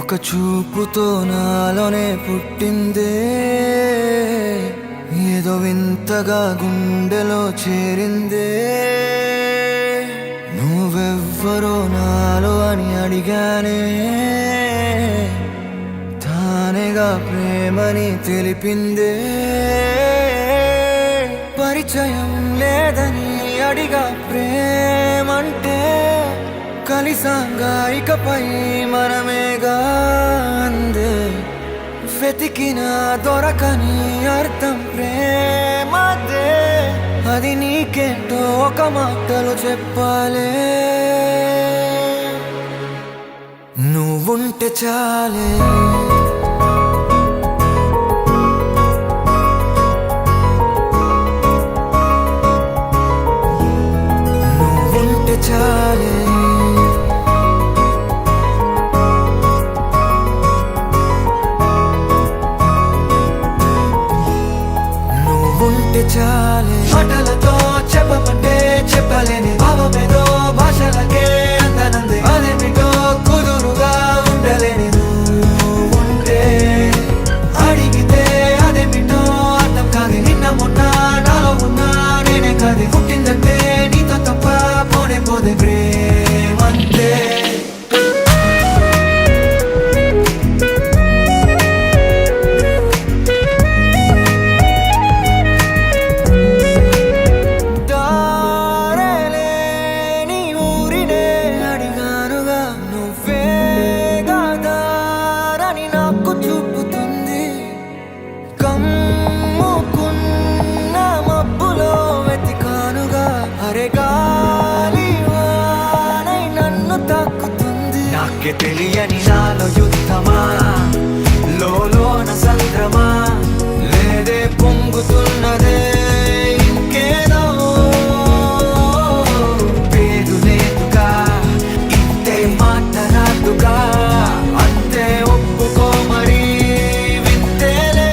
ఒక చూపుతో నాలోనే పుట్టిందే, ఏదో వింతగా గుండెలో చేరిందే. నువ్వెవ్వరో నాలో అని అడిగానే, తానేగా ప్రేమని తెలిపిందే. పరిచయం లేదని అడిగా ప్రేమంటే, కలిసాంగా ఇకపై మనమేగా అందే. వెతికిన దొరకని అర్థం ప్రేమదే, అది నీకేంటో ఒక మాటలో చెప్పాలే. నువ్వుంటే చాలే, నువ్వుంటే చాలే, నువ్వుంటే చాలే. మాటలతో చెప్పమంటే చెప్పలేని భావమేదో భాషలకే అందనంది. అదేమిటో కుదురుగా ఉండలేని నువ్వుంటే, అడిగితే అదేమిటో అర్థం కాదు. నిన్న మొన్న నాలో ఉన్నా నేనే కాదు. పుట్టిందంటే నీతో తప్ప పోనే పోదే ప్రేమంతే. నాకే తెలియని నాలో యుద్ధమా, లోన సంద్రమా, లేదే పొంగుతున్నదే ఇంకేదో. పేరు లేదుగా, ఇంతే మాట రాదుగా, అంతే ఒప్పుకో మరి వింతేలే.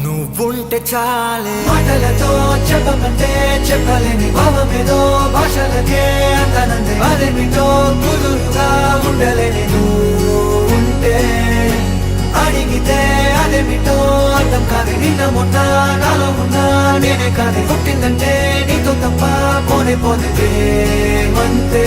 నువ్వుంటే చాలే. మాటలతో చెప్పమంటే చెప్పలేని భావమేదో భాషలకే అందనందే. అదేమిటో కుదురుగా ఉండలేని నువ్వుంటే, అడిగితే అదేమిటో అర్థం కాదు. నిన్న మొన్న నాలో ఉన్నా నేనే కాదు. పుట్టిందంటే నీతో తప్ప పోనే పోతే ప్రేమంతే.